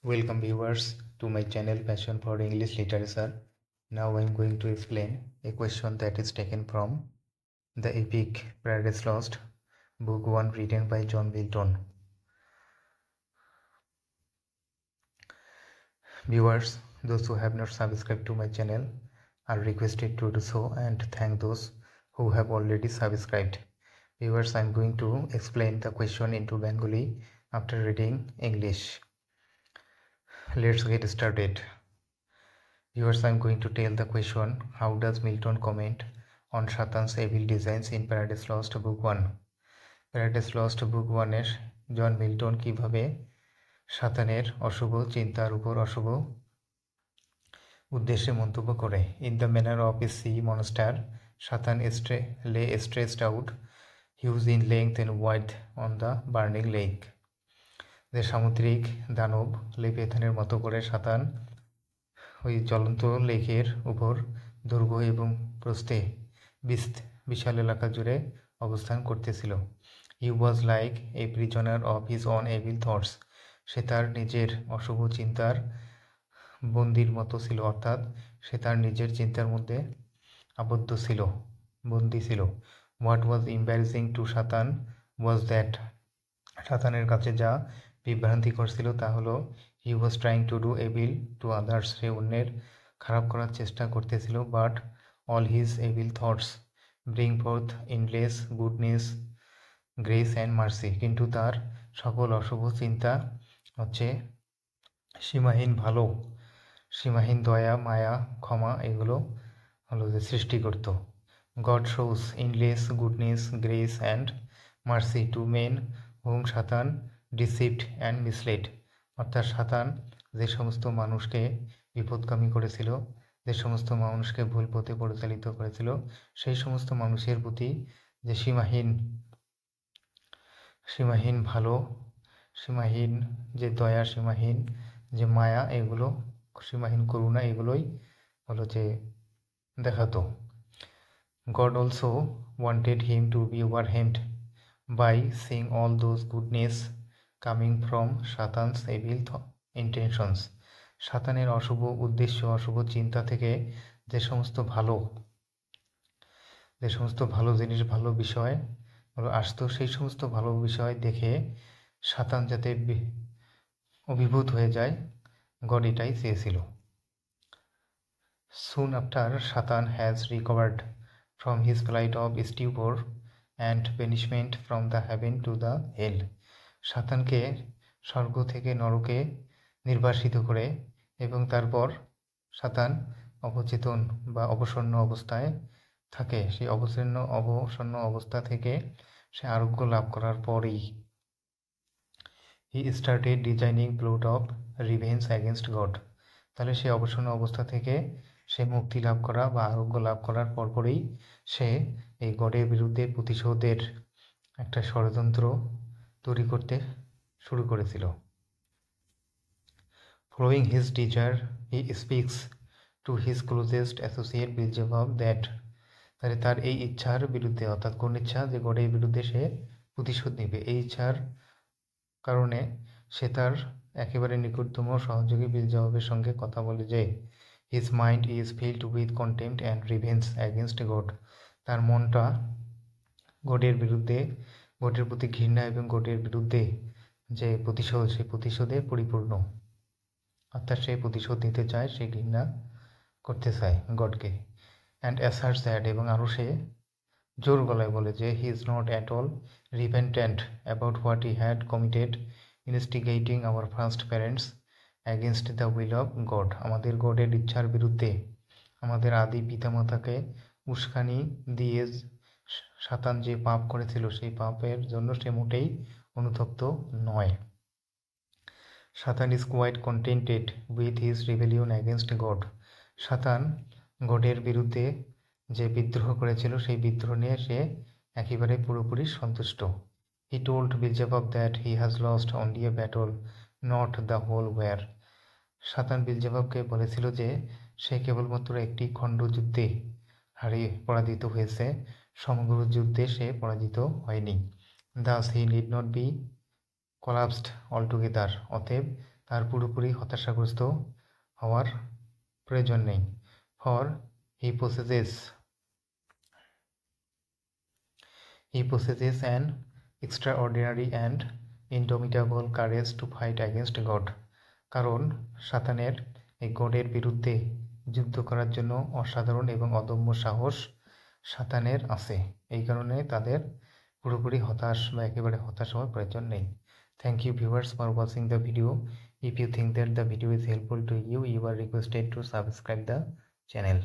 Welcome viewers to my channel Passion for English Literature. Now I am going to explain a question that is taken from the epic Paradise Lost, book 1 written by John Milton. Viewers, those who have not subscribed to my channel are requested to do so, and thank those who have already subscribed. Viewers, I am going to explain the question into Bengali after reading English. Let's get started. Viewers, I am going to tell the question, how does Milton comment on Satan's evil designs in Paradise Lost book 1? Paradise Lost book 1 এর John Milton কিভাবে সাতানের অশুভ চিন্তার উপর অশুভ উদ্দেশ্যে মন্তব্য করে। In the manner of a sea monster, Satan lay stretched out, huge in length and width on the burning lake. যে সামুদ্রিক দানব লেভিয়াথানের মতো করে সাতান ওই জ্বলন্ত লেকের উপর দৈর্ঘ্য এবং প্রস্থে বিশাল এলাকা জুড়ে অবস্থান করতেছিল। He was like a prisoner of his own evil thoughts. সে তার নিজের অশুভ চিন্তার বন্দির মতো ছিল, অর্থাৎ সে তার নিজের চিন্তার মধ্যে বন্দী ছিল। What was embarrassing to Satan was that, সাতানের কাছে যা বিভ্রান্তিকর ছিল তা হলো, he was trying to do evil to others. সে অন্যের খারাপ করার চেষ্টা করতেছিল। But all his evil thoughts bring forth endless goodness, grace and mercy. কিন্তু তার সকল অশুভ চিন্তা হচ্ছে সীমাহীন ভালো, সীমাহীন দয়া, মায়া, ক্ষমা, এগুলো হলো যে সৃষ্টি করত। God shows endless goodness, grace and mercy to men whom Satan deceived and misled. অর্থাৎ সাতান যে সমস্ত মানুষকে বিপদগামী করেছিল, যে সমস্ত মানুষকে ভুল পথে পরিচালিত করেছিল, সেই সমস্ত মানুষের প্রতি যে সীমাহীন ভালো, সীমাহীন যে দয়া, সীমাহীন যে মায়া, এগুলো সীমাহীন করুণা, এগুলোই হলো যে দেখাতো। God also wanted him to be overwhelmed by seeing all those goodness coming from Satan's evil intentions. সাতানের অশুভ উদ্দেশ্য, অশুভ চিন্তা থেকে যে সমস্ত ভালো জিনিস, ভালো বিষয় আসতো, সেই সমস্ত ভালো বিষয় দেখে সাতান যাতে অভিভূত হয়ে যায়, গড এটাই চেয়েছিল। Soon after Satan has recovered from his flight of stupor and banishment from the heaven to the hell. সাতানকে স্বর্গ থেকে নরকে নির্বাসিত করে এবং তারপর সাতান অবচেতন বা অবসন্ন অবস্থায় থাকে। সেই অবসন্ন অবস্থা থেকে সে আরোগ্য লাভ করার পরেই he started designing plot of revenge against god. তাহলে সে অবসন্ন অবস্থা থেকে সে মুক্তি লাভ করা বা আরোগ্য লাভ করার পরপরই সে এই গডের বিরুদ্ধে প্রতিশোধের একটা ষড়যন্ত্র তৈরি করতে শুরু করেছিল। Following his desire he speaks to his closest associate Beelzebub that. তাহলে তার এই ইচ্ছার বিরুদ্ধে, অর্থাৎ কোন ইচ্ছা, যে গডের বিরুদ্ধে সে প্রতিশোধ নেবে, এই ইচ্ছার কারণে সে তার একেবারে নিকটতম সহযোগী বিলজেববের সঙ্গে কথা বলে যে his mind is filled with contempt and revenge against god. তার মনটা গডের প্রতি ঘৃণা এবং গডের বিরুদ্ধে যে প্রতিশোধ, সেই প্রতিশোধে পরিপূর্ণ। অর্থাৎ সে প্রতিশোধ নিতে চায়, সে ঘৃণা করতে চায় গডকে। অ্যান্ড অ্যাসার্টস দ্যাট, এবং আরও সে জোর গলায় বলে যে he is not at all repentant about what he had committed instigating our first parents against the will of god. আমাদের গডের ইচ্ছার বিরুদ্ধে আমাদের আদি পিতামাতাকে উস্কানি দিয়ে সাতান যে পাপ করেছিল, সেই পাপের জন্য সে মোটেই অনুতপ্ত নয়। Satan is quite contented with his rebellion against God. Satan গডের বিরুদ্ধে যে বিদ্রোহ করেছিল, সেই বিদ্রোহ নিয়ে সে একেবারে পুরোপুরি সন্তুষ্ট। He told Beelzebub that he has lost only a battle, not the whole war. Satan বিলজেববকে বলেছিল যে সে কেবলমাত্র একটি খণ্ডযুদ্ধে পরাজিত হয়েছে, সমগ্র যুদ্ধে সে পরাজিত হয়নি। Thus he need not be collapsed altogether. অতএব আর পুরোপুরি হতাশাগ্রস্ত হওয়ার প্রয়োজন নেই। For he possesses an extraordinary and indomitable courage to fight against God. কারণ সাতানের এই গডের বিরুদ্ধে যুদ্ধ করার জন্য অসাধারণ এবং অদম্য সাহস সাতানের আছে। এই কারণে তাদের পুরোপুরি হতাশ বা একেবারে হতাশ হওয়ার প্রয়োজন নেই। Thank you viewers for watching the video. If you think that the video is helpful to you, you are requested to subscribe the channel.